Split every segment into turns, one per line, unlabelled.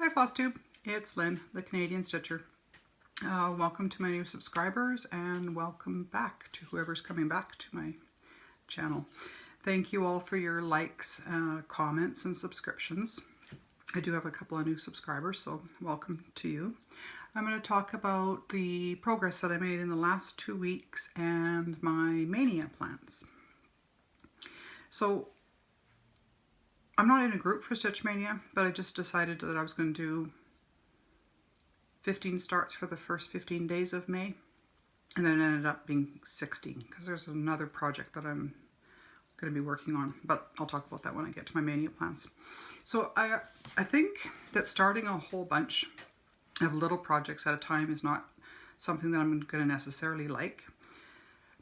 Hi Flosstube, it's Lynn, the Canadian Stitcher. Welcome to my new subscribers and welcome back to whoever's coming back to my channel. Thank you all for your likes, comments, and subscriptions. I do have a couple of new subscribers, so welcome to you. I'm going to talk about the progress that I made in the last 2 weeks and my Mania plans. So I'm not in a group for Stitch Mania, but I just decided that I was going to do 15 starts for the first 15 days of May, and then it ended up being 16 because there's another project that I'm going to be working on, but I'll talk about that when I get to my Mania plans. So I think that starting a whole bunch of little projects at a time is not something that I'm going to necessarily like,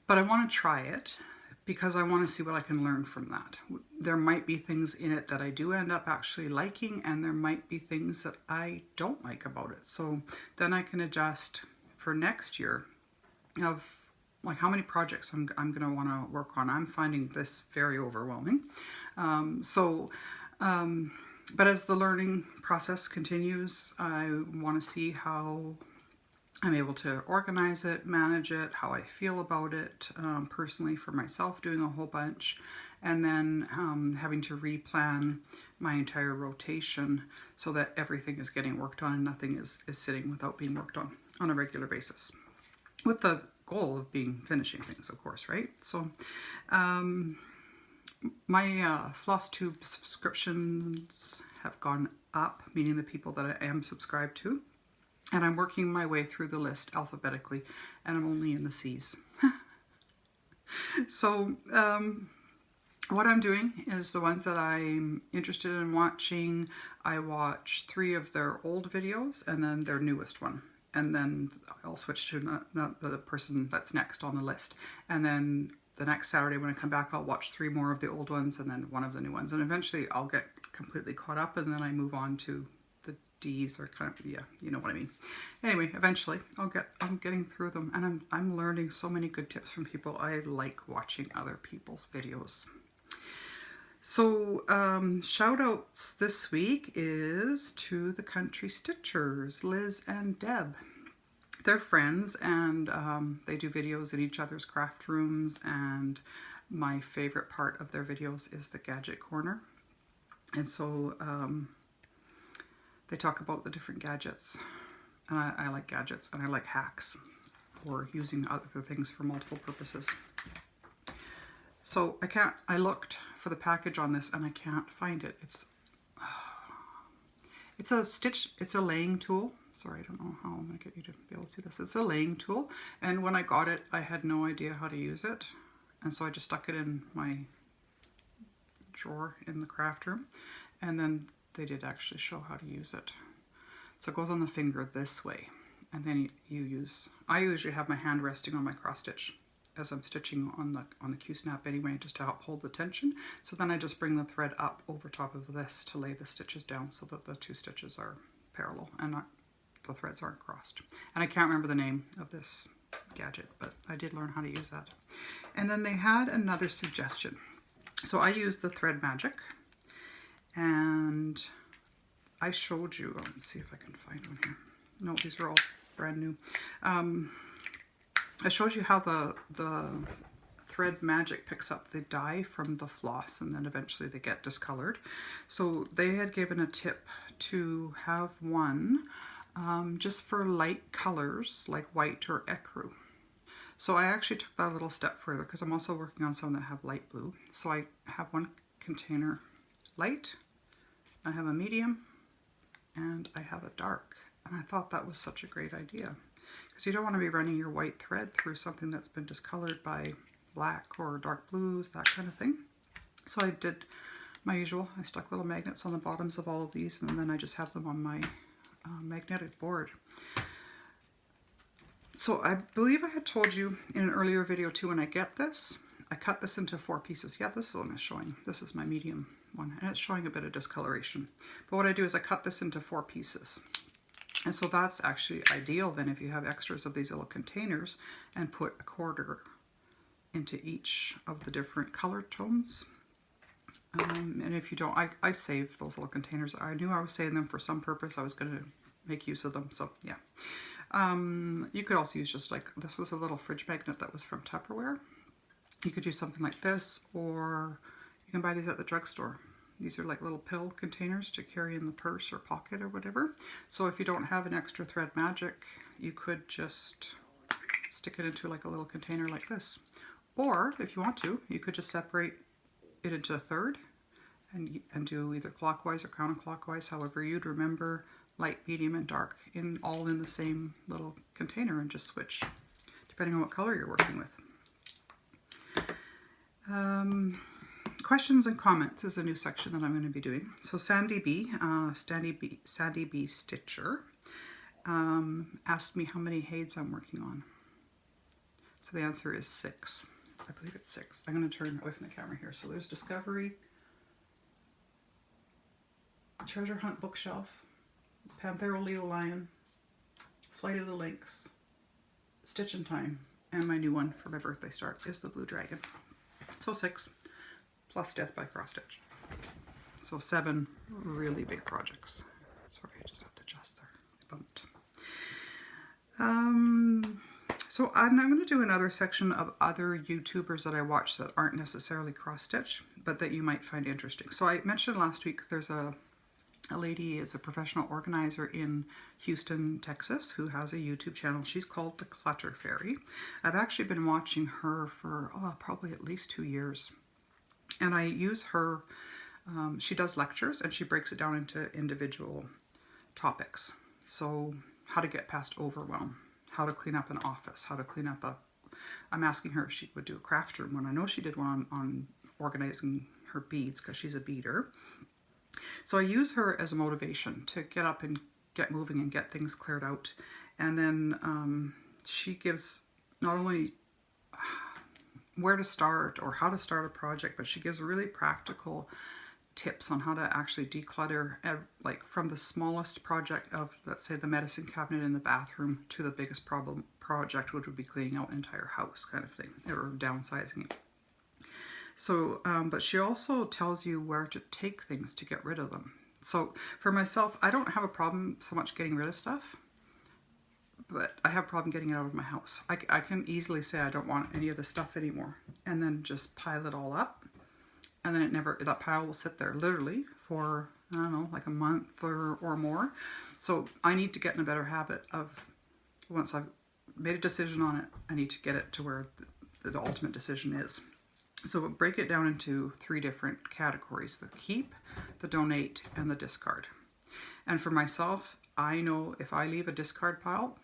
but I want to try it because I want to see what I can learn from that. There might be things in it that I do end up actually liking, and there might be things that I don't like about it. So then I can adjust for next year of like how many projects I'm going to want to work on. I'm finding this very overwhelming. But as the learning process continues, I want to see how I'm able to organize it, manage it, how I feel about it personally for myself, doing a whole bunch, and then having to replan my entire rotation so that everything is getting worked on and nothing is sitting without being worked on a regular basis. With the goal of finishing things, of course, right? So my Flosstube subscriptions have gone up, meaning the people that I am subscribed to. And I'm working my way through the list alphabetically, and I'm only in the C's. So what I'm doing is the ones that I'm interested in watching. I watch 3 of their old videos and then their newest one. And then I'll switch to the person that's next on the list. And then the next Saturday when I come back, I'll watch 3 more of the old ones and then 1 of the new ones. And eventually I'll get completely caught up, and then I move on to D's, or kind of, yeah, you know what I mean. Anyway, eventually I'm getting through them, and I'm learning so many good tips from people. I like watching other people's videos. So shout outs this week is to the Country Stitchers, Liz and Deb. They're friends, and they do videos in each other's craft rooms, and my favorite part of their videos is the gadget corner. And so they talk about the different gadgets, and I like gadgets, and I like hacks or using other things for multiple purposes. So I looked for the package on this and I can't find it. It's a laying tool. Sorry, I don't know how I'm gonna get you to be able to see this. It's a laying tool, and when I got it, I had no idea how to use it, and so I just stuck it in my drawer in the craft room, and then they did actually show how to use it. So it goes on the finger this way, and then I usually have my hand resting on my cross stitch as I'm stitching on the Q-snap anyway, just to help hold the tension. So then I just bring the thread up over top of this to lay the stitches down so that the 2 stitches are parallel and the threads aren't crossed. And I can't remember the name of this gadget, but I did learn how to use that. And then they had another suggestion. So I used the Thread Magic, and I showed you, let's see if I can find one here. No, these are all brand new. I showed you how the Thread Magic picks up the dye from the floss, and then eventually they get discolored. So they had given a tip to have one just for light colors like white or ecru. So I actually took that a little step further because I'm also working on some that have light blue. So I have one container light, I have a medium, and I have a dark. And I thought that was such a great idea, because you don't want to be running your white thread through something that's been discolored by black or dark blues, that kind of thing. So I did my usual. I stuck little magnets on the bottoms of all of these, and then I just have them on my magnetic board. So I believe I had told you in an earlier video too, when I get this, I cut this into 4 pieces. Yeah, this is one is showing. This is my medium one, and it's showing a bit of discoloration. But what I do is I cut this into 4 pieces. And so that's actually ideal then if you have extras of these little containers, and put a 1/4 into each of the different color tones. And if you don't, I save those little containers. I knew I was saving them for some purpose. I was going to make use of them. So yeah. You could also use just like, this was a little fridge magnet that was from Tupperware. You could use something like this, or you can buy these at the drugstore. These are like little pill containers to carry in the purse or pocket or whatever. So if you don't have an extra thread magic, you could just stick it into like a little container like this. Or if you want to, you could just separate it into a third and do either clockwise or counterclockwise, however you'd remember light, medium, and dark all in the same little container, and just switch depending on what color you're working with. Questions and comments is a new section that I'm going to be doing. So Sandy B Stitcher asked me how many HAEDs I'm working on. So the answer is 6. I believe it's 6. I'm going to turn away from the camera here. So there's Discovery, Treasure Hunt Bookshelf, HAED Leo Lion, Flight of the Lynx, Stitch in Time, and my new one for my birthday start is the Blue Dragon. So 6, plus Death by Cross Stitch. So 7 really big projects. Sorry, I just have to adjust there. I bumped. So I'm going to do another section of other YouTubers that I watch that aren't necessarily cross stitch, but that you might find interesting. So I mentioned last week there's a lady is a professional organizer in Houston, Texas, who has a YouTube channel. She's called The Clutter Fairy. I've actually been watching her for probably at least 2 years. And I use her, she does lectures and she breaks it down into individual topics. So how to get past overwhelm, how to clean up an office, how to clean up I'm asking her if she would do a craft room one. I know she did one on organizing her beads because she's a beader. So I use her as a motivation to get up and get moving and get things cleared out. And then she gives not only where to start or how to start a project, but she gives really practical tips on how to actually declutter, like from the smallest project of, let's say, the medicine cabinet in the bathroom to the biggest project, which would be cleaning out an entire house kind of thing, or downsizing it. So, but she also tells you where to take things to get rid of them. So for myself, I don't have a problem so much getting rid of stuff, but I have a problem getting it out of my house. I can easily say I don't want any of the stuff anymore, and then just pile it all up. And then that pile will sit there literally for, I don't know, like a month or more. So I need to get in a better habit of, once I've made a decision on it, I need to get it to where the ultimate decision is. So we'll break it down into 3 different categories: the keep, the donate, and the discard. And for myself, I know if I leave a discard pile,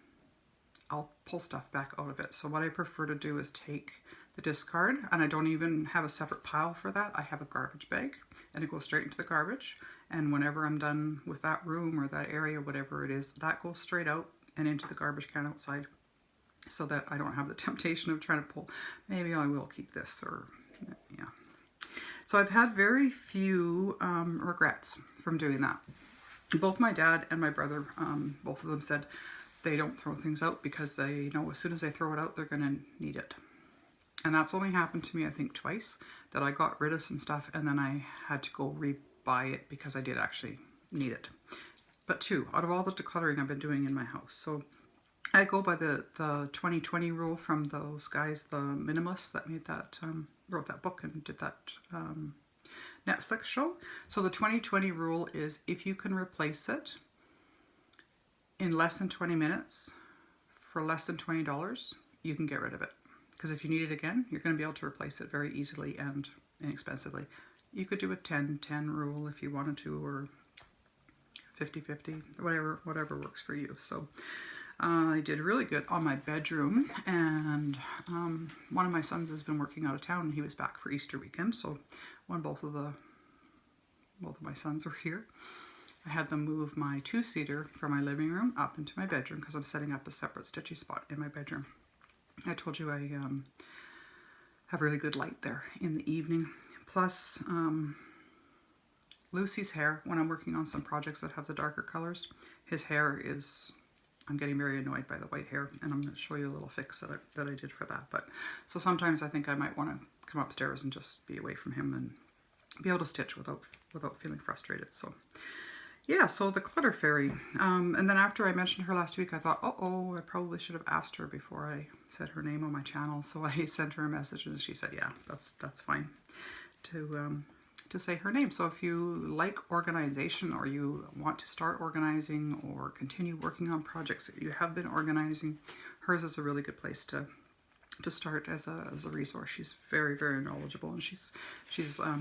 I'll pull stuff back out of it. So what I prefer to do is take the discard, and I don't even have a separate pile for that. I have a garbage bag and it goes straight into the garbage. And whenever I'm done with that room or that area, whatever it is, that goes straight out and into the garbage can outside, so that I don't have the temptation of trying to pull, maybe I will keep this, or yeah. So I've had very few regrets from doing that. Both my dad and my brother, both of them said they don't throw things out because they know as soon as they throw it out, they're going to need it. And that's only happened to me, I think, twice, that I got rid of some stuff and then I had to go rebuy it because I did actually need it. But 2 out of all the decluttering I've been doing in my house. So I go by the 2020 rule from those guys, the minimalists that made that, wrote that book and did that Netflix show. So the 2020 rule is if you can replace it in less than 20 minutes for less than $20, you can get rid of it. Because if you need it again, you're going to be able to replace it very easily and inexpensively. You could do a 10-10 rule if you wanted to, or 50-50, whatever works for you. So I did really good on my bedroom, and one of my sons has been working out of town and he was back for Easter weekend. So when both of my sons were here, I had them move my 2-seater from my living room up into my bedroom because I'm setting up a separate stitchy spot in my bedroom. I told you I have really good light there in the evening. Plus, Lucy's hair, when I'm working on some projects that have the darker colors, his hair is, I'm getting very annoyed by the white hair, and I'm going to show you a little fix that I did for that. But so sometimes I think I might want to come upstairs and just be away from him and be able to stitch without feeling frustrated. So yeah, so the Clutter Fairy. And then after I mentioned her last week, I thought, oh, I probably should have asked her before I said her name on my channel. So I sent her a message and she said, yeah, that's fine to say her name. So if you like organization, or you want to start organizing or continue working on projects that you have been organizing, hers is a really good place to start as a resource. She's very, very knowledgeable, and she's a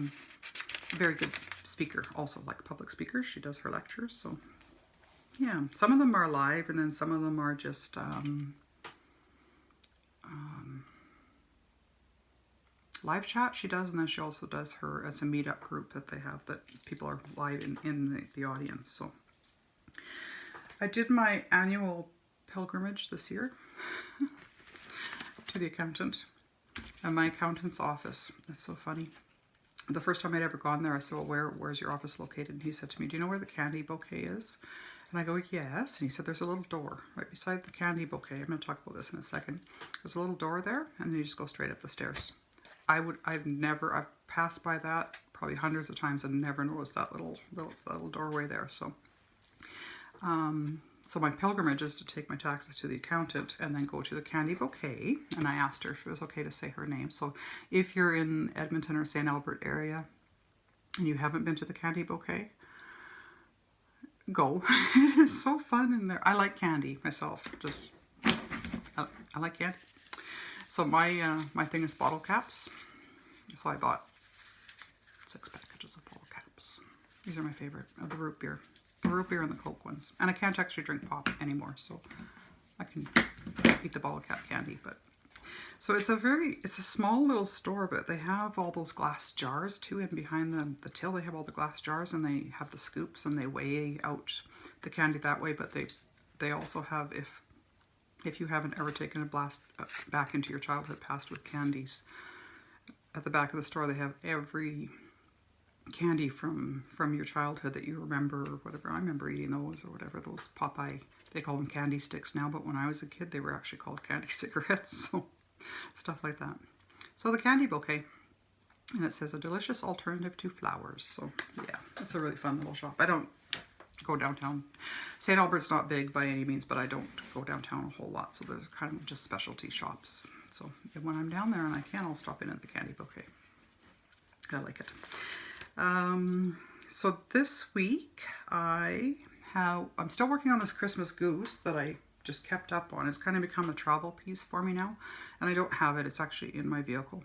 very good speaker, also like public speaker. She does her lectures. So yeah, some of them are live, and then some of them are just live chat she does, and then she also does her as a meetup group that they have, that people are live in the audience. So I did my annual pilgrimage this year to the accountant, and my accountant's office. It's so funny. The first time I'd ever gone there, I said, well, where's your office located? And he said to me, do you know where the candy bouquet is? And I go, yes. And he said, there's a little door right beside the candy bouquet. I'm going to talk about this in a second. There's a little door there, and then you just go straight up the stairs. I've passed by that probably hundreds of times and never noticed that little doorway there. So, so my pilgrimage is to take my taxes to the accountant and then go to the candy bouquet. And I asked her if it was okay to say her name. So if you're in Edmonton or St. Albert area and you haven't been to the candy bouquet, go. It is so fun in there. I like candy myself. I like candy. So my thing is Bottlecaps. So I bought 6 packages of Bottlecaps. These are my favorite, of the root beer. The root beer and the Coke ones. And I can't actually drink pop anymore, so I can eat the Bottlecap candy. But so it's a small little store, but they have all those glass jars too, and behind the till they have all the glass jars, and they have the scoops, and they weigh out the candy that way. But they also have, if you haven't ever taken a blast back into your childhood past with candies, at the back of the store they have every candy from your childhood that you remember, or whatever. I remember eating those, or whatever, those Popeye, they call them candy sticks now, but when I was a kid they were actually called candy cigarettes. So stuff like that. So the candy bouquet, and it says a delicious alternative to flowers. So yeah, it's a really fun little shop. I don't go downtown. St. Albert's not big by any means, but I don't go downtown a whole lot, so there's kind of just specialty shops. So when I'm down there and I can, I'll stop in at the candy bouquet. I like it. So this week I'm still working on this Christmas goose that I just kept up on. It's kind of become a travel piece for me now, and I don't have it. It's actually in my vehicle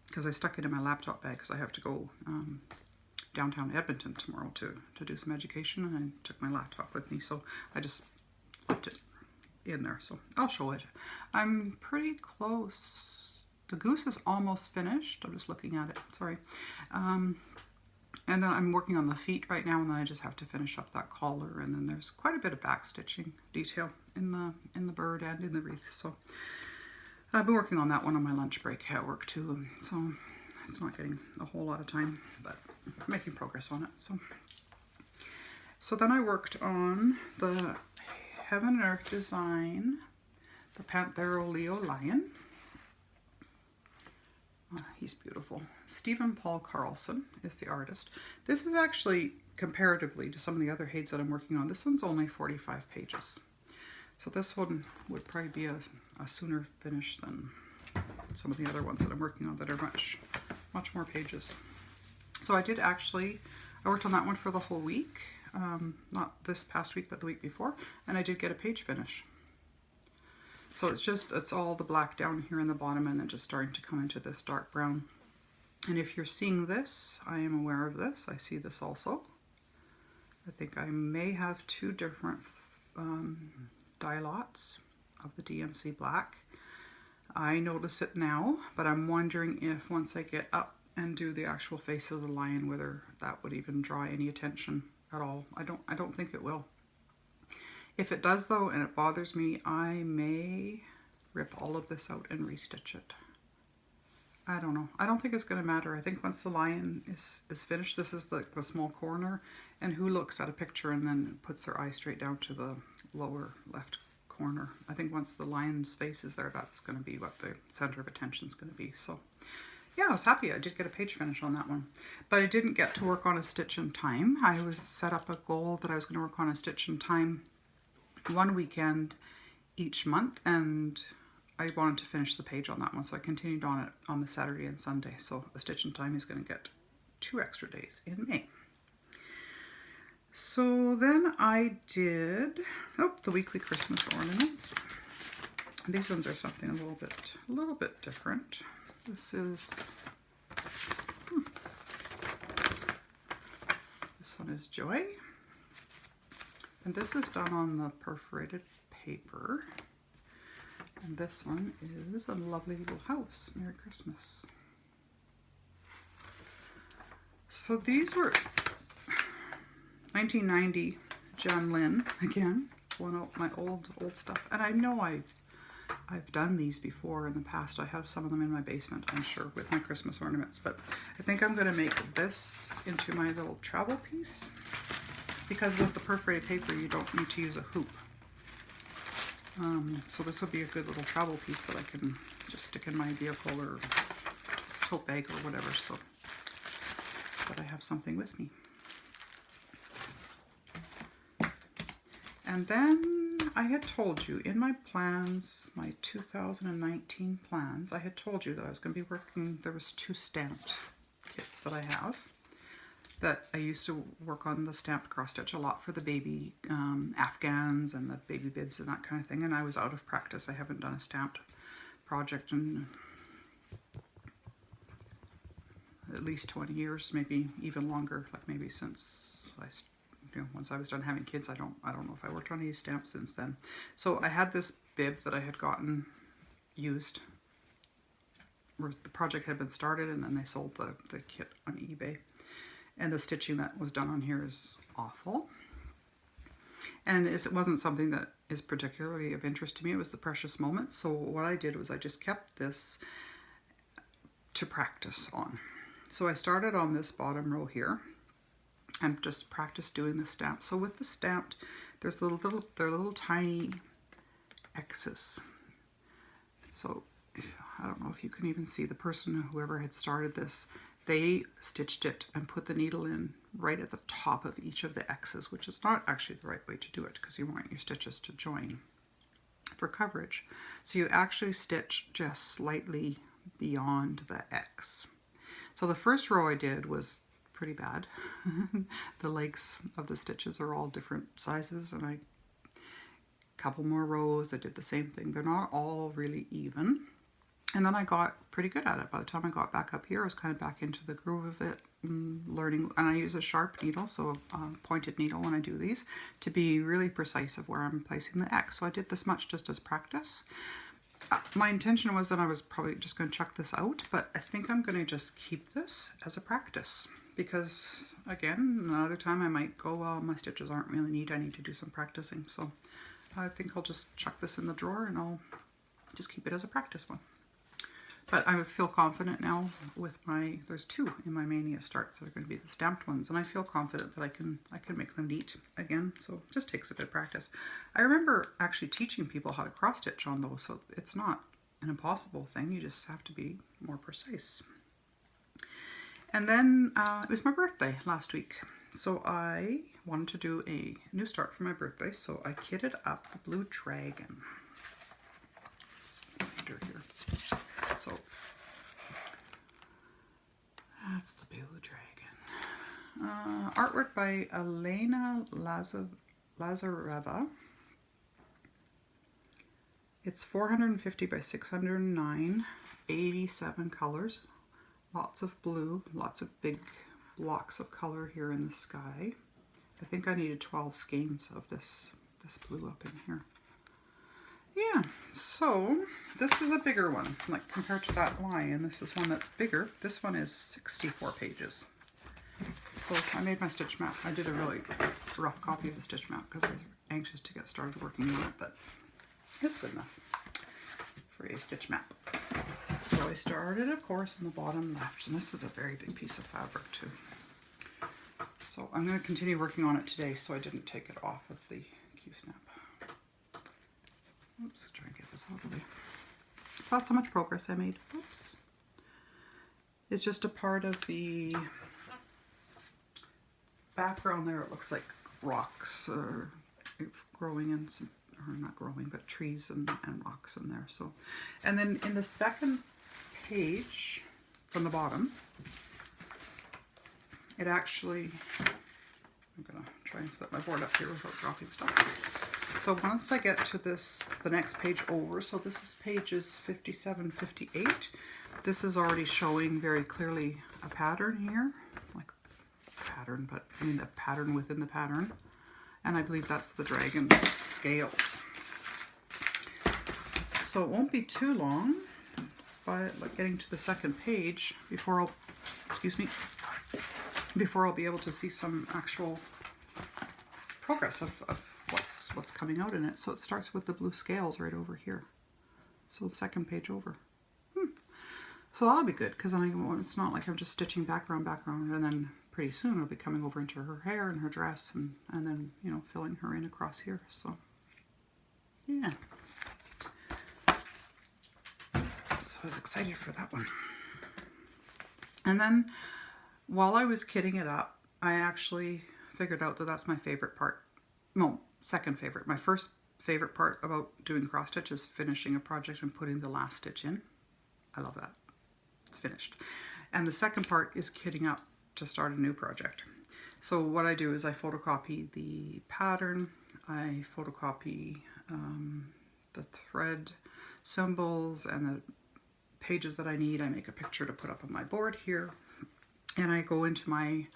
because I stuck it in my laptop bag because I have to go downtown Edmonton tomorrow to do some education, and I took my laptop with me, so I just left it in there. So I'll show it. I'm pretty close. The goose is almost finished. I'm just looking at it, sorry. And then I'm working on the feet right now, and then I just have to finish up that collar, and then there's quite a bit of back stitching detail in the bird and in the wreath. So I've been working on that one on my lunch break at work too, so it's not getting a whole lot of time, but making progress on it. So then I worked on the Heaven and Earth design, the HAED Leo Lion. He's beautiful. Stephen Paul Carlson is the artist. This is actually, comparatively to some of the other HAEDs that I'm working on, this one's only 45 pages. So this one would probably be a sooner finish than some of the other ones that I'm working on that are much more pages. So I worked on that one for the whole week, not this past week, but the week before, and I did get a page finish. So it's all the black down here in the bottom, and then just starting to come into this dark brown. And if you're seeing this, I am aware of this. I see this also. I think I may have 2 different dye lots of the DMC black. I notice it now, but I'm wondering if once I get up and do the actual face of the lion, whether that would even draw any attention at all. I don't think it will. If it does though, and it bothers me, I may rip all of this out and restitch it. I don't know. I don't think it's going to matter. I think once the lion is finished, this is the small corner, and who looks at a picture and then puts their eye straight down to the lower left corner? I think once the lion's face is there, that's going to be what the center of attention is going to be. So yeah, I was happy. I did get a page finish on that one, but I didn't get to work on a stitch in time. I was set up a goal that I was going to work on a stitch in time one weekend each month, and I wanted to finish the page on that one, so I continued on it on the Saturday and Sunday. So a stitch in time is going to get 2 extra days in May. So then I did the weekly Christmas ornaments. These ones are something a little bit different. This is this one is Joy, and this is done on the perforated paper. And this one is a lovely little house. Merry Christmas. So these were 1990 Jan Lynn again, pulling out my old stuff. And I know I've done these before in the past. I have some of them in my basement, I'm sure, with my Christmas ornaments. But I think I'm going to make this into my little travel piece, because with the perforated paper you don't need to use a hoop. So this will be a good little travel piece that I can just stick in my vehicle or tote bag or whatever, so that I have something with me. And then I had told you in my plans, my 2019 plans, I had told you that I was going to be working, there was 2 stamped kits that I have. That I used to work on the stamped cross stitch a lot for the baby Afghans and the baby bibs and that kind of thing, and I was out of practice. I haven't done a stamped project in at least 20 years, maybe even longer, like maybe since once I was done having kids. I don't know if I worked on any stamps since then. So I had this bib that I had gotten used, where the project had been started, and then they sold the kit on eBay. And the stitching that was done on here is awful. And it wasn't something that is particularly of interest to me. It was the precious moments. So what I did was I just kept this to practice on. So I started on this bottom row here and just practiced doing the stamp. So with the stamped, they're little tiny X's. So I don't know if you can even see the person, whoever had started this, they stitched it and put the needle in right at the top of each of the X's, which is not actually the right way to do it, because you want your stitches to join for coverage. So you actually stitch just slightly beyond the X. So the first row I did was pretty bad. The legs of the stitches are all different sizes, and a couple more rows I did the same thing. They're not all really even. And then I got pretty good at it. By the time I got back up here, I was kind of back into the groove of it, learning. And I use a sharp needle, so a pointed needle when I do these, to be really precise of where I'm placing the X. So I did this much just as practice. My intention was that I was probably just going to chuck this out, but I think I'm going to just keep this as a practice. Because, again, another time I might go, well, my stitches aren't really neat, I need to do some practicing. So I think I'll just chuck this in the drawer and I'll just keep it as a practice one. But I feel confident now with there's 2 in my Mania starts that are going to be the stamped ones, and I feel confident that I can make them neat again, so it just takes a bit of practice. I remember actually teaching people how to cross stitch on those, so it's not an impossible thing, you just have to be more precise. And then it was my birthday last week, so I wanted to do a new start for my birthday, so I kitted up the Blue Dragon. Here. So that's the Blue Dragon. Artwork by Elena Lazareva. It's 450 by 609, 87 colors. Lots of blue, lots of big blocks of color here in the sky. I think I needed 12 skeins of this blue up in here. Yeah, so this is a bigger one, like compared to that lion, this is one that's bigger. This one is 64 pages. So I made my stitch map. I did a really rough copy of the stitch map because I was anxious to get started working on it, but it's good enough for a stitch map. So I started, of course, in the bottom left, and this is a very big piece of fabric too. So I'm going to continue working on it today, so I didn't take it off of the Q-snap. Oops, try and get this out of the way. It's not so much progress I made. Oops. is just a part of the background there. It looks like rocks growing in some, or not growing, but trees and rocks in there. So, and then in the second page from the bottom, it actually, I'm gonna try and flip my board up here without dropping stuff. So once I get to this, the next page over, so this is pages 57, 58. This is already showing very clearly a pattern here, like it's a pattern, but I mean the pattern within the pattern. And I believe that's the dragon scales. So it won't be too long, but like getting to the second page before I'll, excuse me, before I'll be able to see some actual progress of what's coming out in it. So it starts with the blue scales right over here. So the second page over. So that'll be good, because it's not like I'm just stitching background, and then pretty soon it'll be coming over into her hair and her dress, and then, you know, filling her in across here. So yeah. So I was excited for that one. And then while I was kitting it up, I actually figured out that that's my favorite part. No, second favorite. My first favorite part about doing cross stitch is finishing a project and putting the last stitch in. I love that. It's finished. And the second part is kitting up to start a new project. So what I do is I photocopy the pattern, I photocopy the thread symbols and the pages that I need. I make a picture to put up on my board here, and I go into my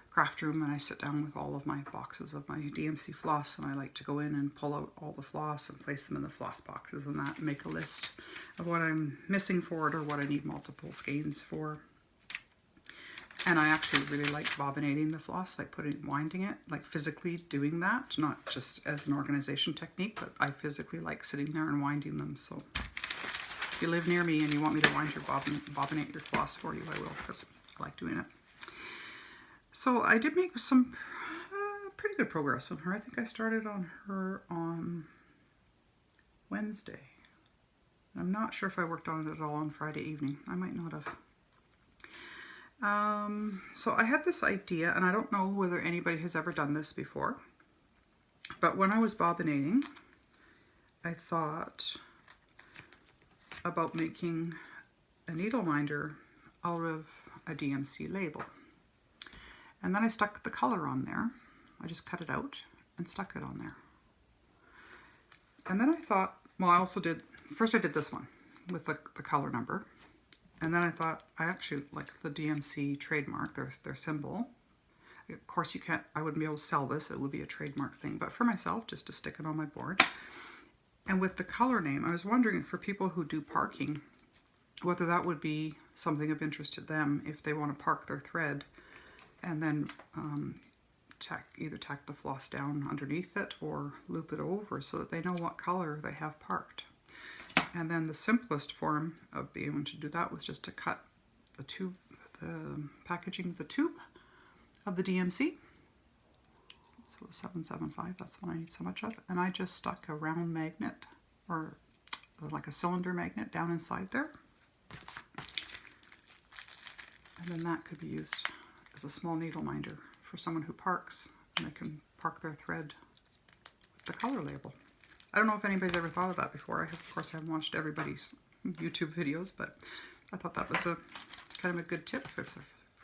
craft room and I sit down with all of my boxes of my DMC floss, and I like to go in and pull out all the floss and place them in the floss boxes and that, and make a list of what I'm missing for it or what I need multiple skeins for. And I actually really like bobbinating the floss, like winding it, like physically doing that, not just as an organization technique, but I physically like sitting there and winding them. So if you live near me and you want me to wind your bobbinate your floss for you, I will, because I like doing it. So I did make some pretty good progress on her. I think I started on her on Wednesday. I'm not sure if I worked on it at all on Friday evening. I might not have. So I had this idea, and I don't know whether anybody has ever done this before, but when I was bobbinating, I thought about making a needle minder out of a DMC label. And then I stuck the color on there. I just cut it out and stuck it on there. And then I thought, well, I also did, first I did this one with the color number. And then I thought, I actually like the DMC trademark, their symbol. Of course you can't, I wouldn't be able to sell this, it would be a trademark thing, but for myself, just to stick it on my board. And with the color name, I was wondering for people who do parking, whether that would be something of interest to them if they want to park their thread and then either tack the floss down underneath it or loop it over so that they know what color they have parked. And then the simplest form of being able to do that was just to cut the tube, the packaging, the tube of the DMC. So the 775, that's what I need so much of. And I just stuck a round magnet, or like a cylinder magnet, down inside there. And then that could be used as a small needle minder for someone who parks, and they can park their thread with the color label. I don't know if anybody's ever thought of that before. Of course, I haven't watched everybody's YouTube videos, but I thought that was a kind of a good tip for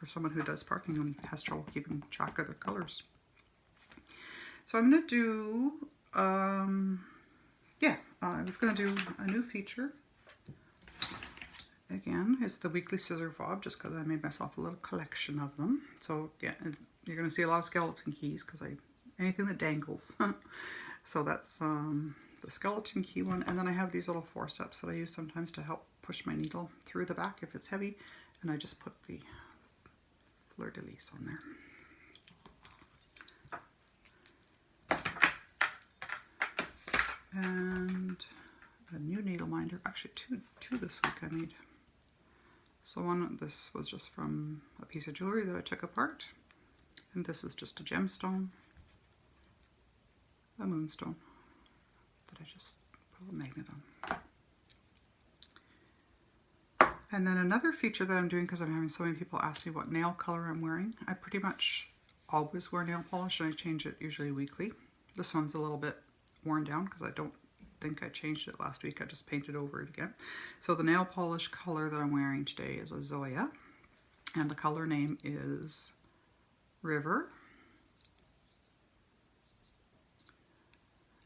someone who does parking and has trouble keeping track of their colors. So I'm going to do, I was going to do a new feature. Again, it's the weekly scissor fob, just because I made myself a little collection of them. So yeah, you're going to see a lot of skeleton keys, because anything that dangles. So that's the skeleton key one. And then I have these little forceps that I use sometimes to help push my needle through the back if it's heavy. And I just put the fleur-de-lis on there. And a new needle minder, actually two this week I made. So this was just from a piece of jewelry that I took apart. And this is just a gemstone, a moonstone that I just put a magnet on. And then another feature that I'm doing, because I'm having so many people ask me what nail color I'm wearing, I pretty much always wear nail polish and I change it usually weekly. This one's a little bit worn down because I don't think I changed it last week. I just painted over it again. So the nail polish color that I'm wearing today is a Zoya, and the color name is River.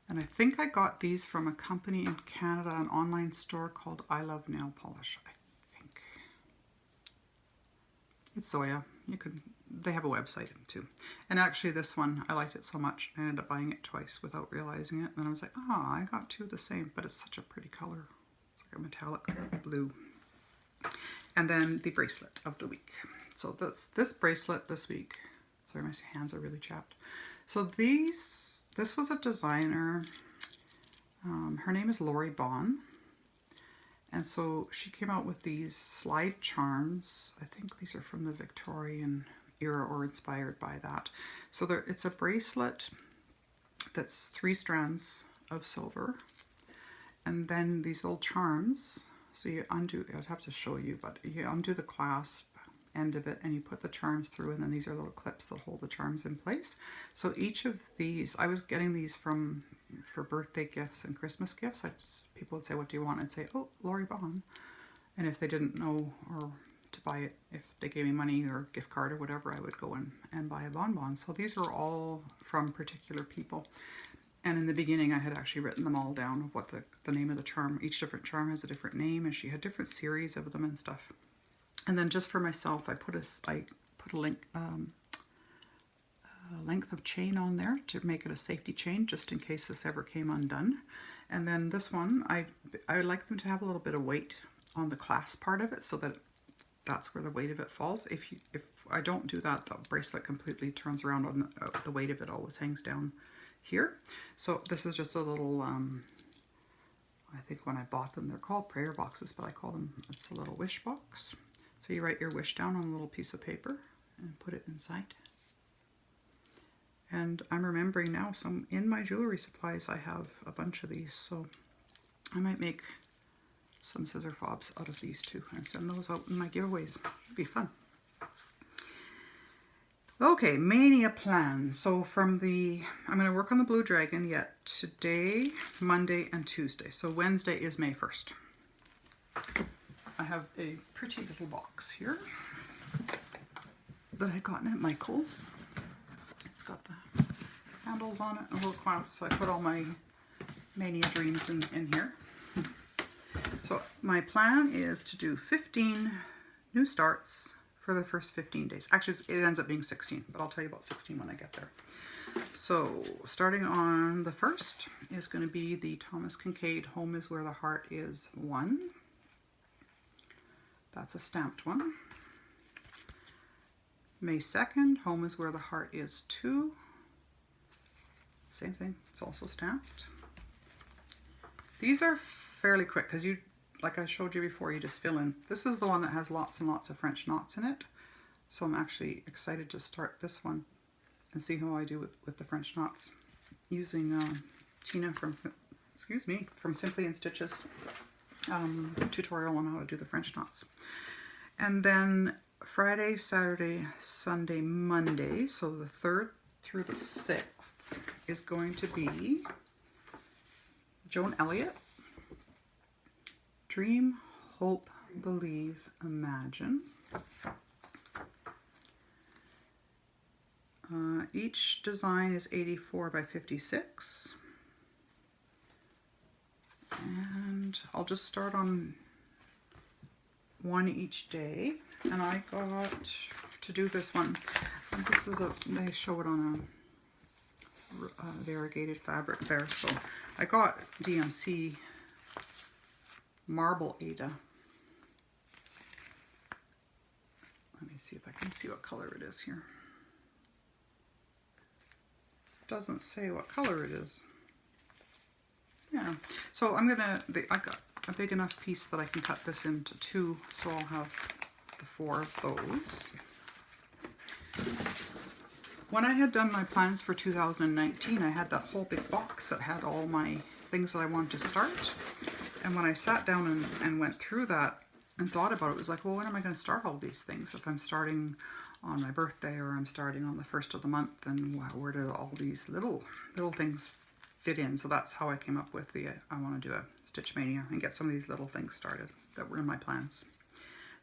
And I think I got these from a company in Canada, an online store called I Love Nail Polish, I think. It's Zoya. They have a website too. And actually this one, I liked it so much, I ended up buying it twice without realizing it. And I was like, oh, I got two of the same, but it's such a pretty color. It's like a metallic blue. And then the bracelet of the week. So this bracelet this week, sorry, my hands are really chapped. So this was a designer, her name is Lori Bond. And so she came out with these slide charms. I think these are from the Victorian era or inspired by that. So it's a bracelet that's 3 strands of silver. And then these little charms. So you undo, I'd have to show you, but you undo the clasp end of it and you put the charms through, and then these are little clips that hold the charms in place. So each of these, I was getting these for birthday gifts and Christmas gifts. People would say, what do you want? I'd say, oh, Lori Bond. And if they didn't know or to buy it, if they gave me money or gift card or whatever, I would go and buy a bonbon. So these are all from particular people. And in the beginning, I had actually written them all down of what the name of the charm. Each different charm has a different name, and she had different series of them and stuff. And then just for myself, I put a length of chain on there to make it a safety chain, just in case this ever came undone. And then this one, I would like them to have a little bit of weight on the clasp part of it, so that that's where the weight of it falls. If I don't do that, the bracelet completely turns around on the weight of it always hangs down here. So this is just a little, I think when I bought them, they're called prayer boxes, but I call them, it's a little wish box. So you write your wish down on a little piece of paper and put it inside. And I'm remembering now, in my jewelry supplies, I have a bunch of these, so I might make some scissor fobs out of these too and send those out in my giveaways. It'd be fun. Okay, Mania plans. So I'm going to work on the Blue Dragon yet today, Monday, and Tuesday. So Wednesday is May 1st. I have a pretty little box here that I got at Michael's. It's got the handles on it and a little clasp, so I put all my Mania dreams in here. So my plan is to do 15 new starts for the first 15 days. Actually, it ends up being 16, but I'll tell you about 16 when I get there. So starting on the 1st is going to be the Thomas Kincaid Home is Where the Heart Is 1. That's a stamped one. May 2nd, Home is Where the Heart Is 2. Same thing, it's also stamped. These are fairly quick because like I showed you before, you just fill in. This is the one that has lots and lots of French knots in it. So I'm actually excited to start this one and see how I do with the French knots using Tina from Simply in Stitches tutorial on how to do the French knots. And then Friday, Saturday, Sunday, Monday, so the 3rd through the 6th is going to be Joan Elliott, Dream, Hope, Believe, Imagine. Each design is 84 by 56. And I'll just start on one each day. And I got to do this one. This is they show it on a variegated fabric there. So I got DMC Marble Ada. Let me see if I can see what color it is here. Doesn't say what color it is. Yeah, so I got a big enough piece that I can cut this into 2, so I'll have the 4 of those. When I had done my plans for 2019, I had that whole big box that had all my things that I wanted to start. And when I sat down and went through that, and thought about it. It was like, well, when am I going to start all these things? If I'm starting on my birthday or I'm starting on the first of the month, then where do all these little things fit in? So that's how I came up with the, I want to do a Stitch Mania and get some of these little things started that were in my plans.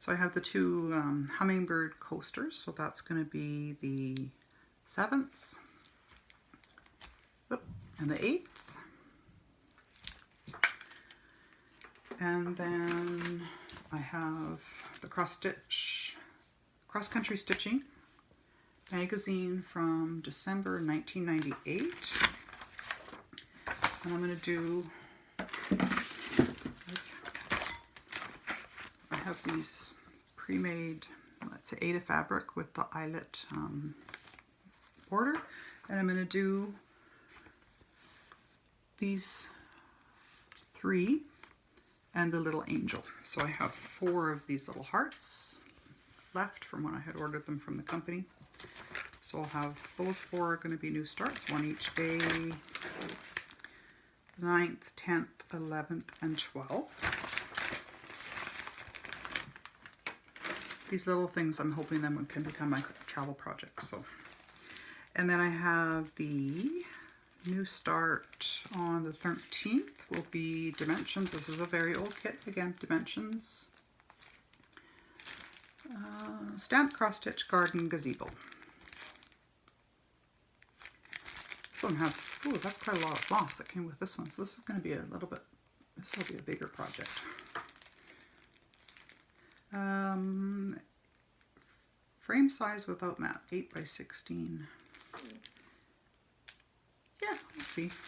So I have the two hummingbird coasters. So that's going to be the 7th and the 8th. And then I have the Cross Country Stitching magazine from December 1998. And I'm going to do, I have these pre-made, let's say Aida fabric with the eyelet border. And I'm going to do these 3 and the little angel. So I have 4 of these little hearts left from when I had ordered them from the company. So I'll have those 4 are going to be new starts, one each day, 9th, 10th, 11th, and 12th. These little things, I'm hoping them can become my travel projects. So, and then I have the new start on the 13th will be Dimensions. This is a very old kit again, Dimensions. Stamp Cross Stitch Garden Gazebo. This one has, ooh, that's quite a lot of floss that came with this one. So this is going to be a little bit, this will be a bigger project. Frame size without mat, 8 by 16. Yeah,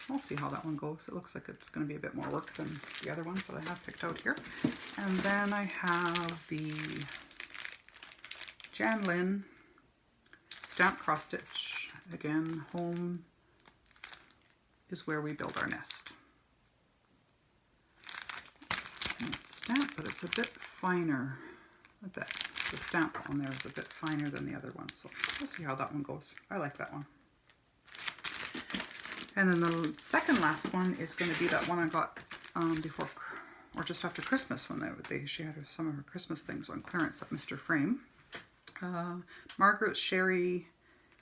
we'll see how that one goes. It looks like it's going to be a bit more work than the other ones that I have picked out here. And then I have the Jan Lynn Stamp Cross Stitch. Again, home is where we build our nest. And it's stamped, but it's a bit finer. I bet the stamp on there is a bit finer than the other one. So we'll see how that one goes. I like that one. And then the second last one is going to be that one I got before, or just after Christmas, when she had some of her Christmas things on clearance at Mr. Frame. Margaret Sherry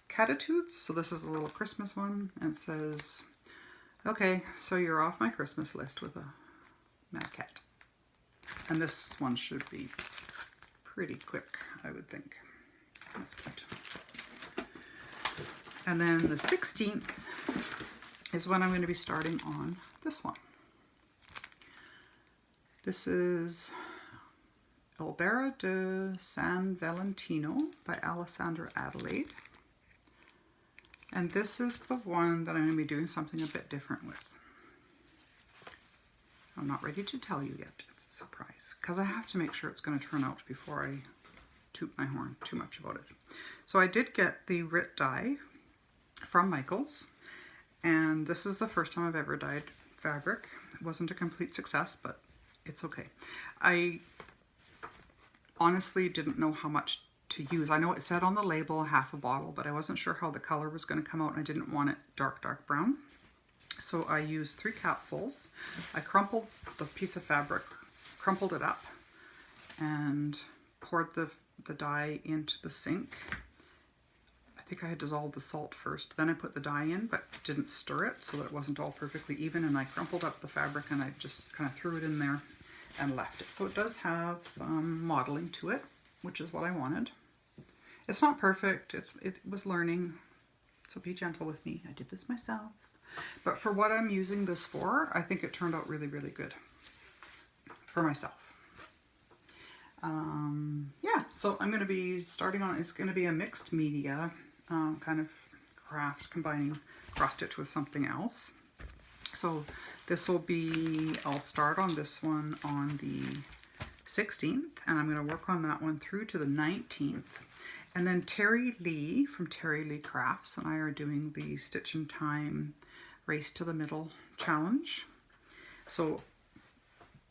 Catitudes. So this is a little Christmas one, and it says, okay, so you're off my Christmas list with a mad cat. And this one should be pretty quick, I would think. That's cute. And then the 16th is when I'm going to be starting on this one. This is Albera de San Valentino by Alessandra Adelaide. And this is the one that I'm going to be doing something a bit different with. I'm not ready to tell you yet. It's a surprise, because I have to make sure it's going to turn out before I toot my horn too much about it. So I did get the Rit die from Michaels. And this is the first time I've ever dyed fabric. It wasn't a complete success, but it's okay. I honestly didn't know how much to use. I know it said on the label half a bottle, but I wasn't sure how the color was going to come out, and I didn't want it dark brown. So I used 3 capfuls. I crumpled the piece of fabric, crumpled it up, and poured the dye into the sink. I think I had dissolved the salt first, then I put the dye in, but didn't stir it so that it wasn't all perfectly even, and I crumpled up the fabric and I just kind of threw it in there and left it. So it does have some modeling to it, which is what I wanted. It's not perfect, it was learning, so be gentle with me. I did this myself. But for what I'm using this for, I think it turned out really, really good for myself. Yeah, so I'm going to be starting on, it's going to be a mixed media kind of craft, combining cross stitch with something else. So this will be, I'll start on this one on the 16th, and I'm going to work on that one through to the 19th. And then Terry Lee from Terry Lee Crafts and I are doing the Stitch in Time Race to the Middle challenge. So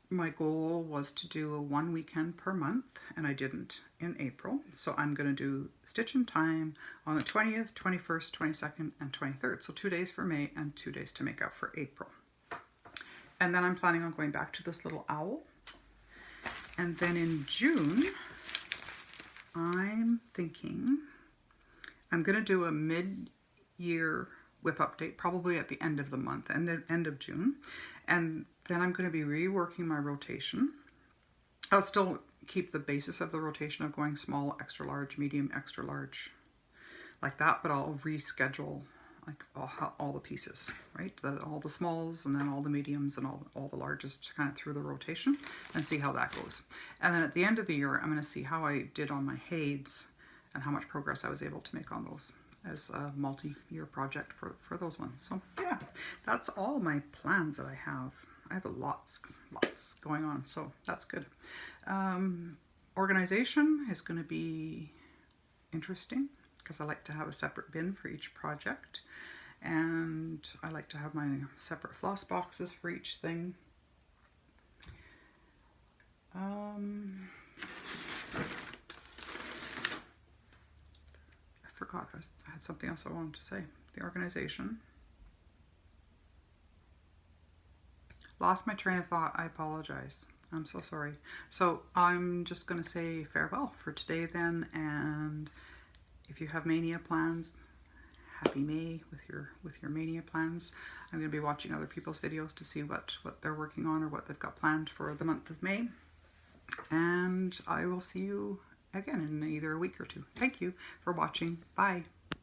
my goal was to do 1 weekend per month, and I didn't in April. So I'm going to do Stitch in Time on the 20th, 21st, 22nd, and 23rd. So 2 days for May and 2 days to make up for April. And then I'm planning on going back to this little owl. And then in June, I'm thinking I'm going to do a mid-year WIP update, probably at the end of the month, end of June. And then I'm going to be reworking my rotation. I'll still keep the basis of the rotation of going small, extra large, medium, extra large, like that, but I'll reschedule like all the pieces, right? All the smalls and then all the mediums and all the larges kind of through the rotation and see how that goes. And then at the end of the year, I'm going to see how I did on my HAEDs and how much progress I was able to make on those as a multi-year project for those ones. So yeah, that's all my plans that I have. I have lots going on, so that's good. Organization is going to be interesting because I like to have a separate bin for each project, and I like to have my separate floss boxes for each thing. I forgot, I had something else I wanted to say. The organization. Lost my train of thought. I apologize. I'm so sorry. So I'm just going to say farewell for today then, and if you have Mania plans, happy May with your Mania plans. I'm going to be watching other people's videos to see what they're working on or what they've got planned for the month of May. And I will see you again in either a week or two. Thank you for watching. Bye.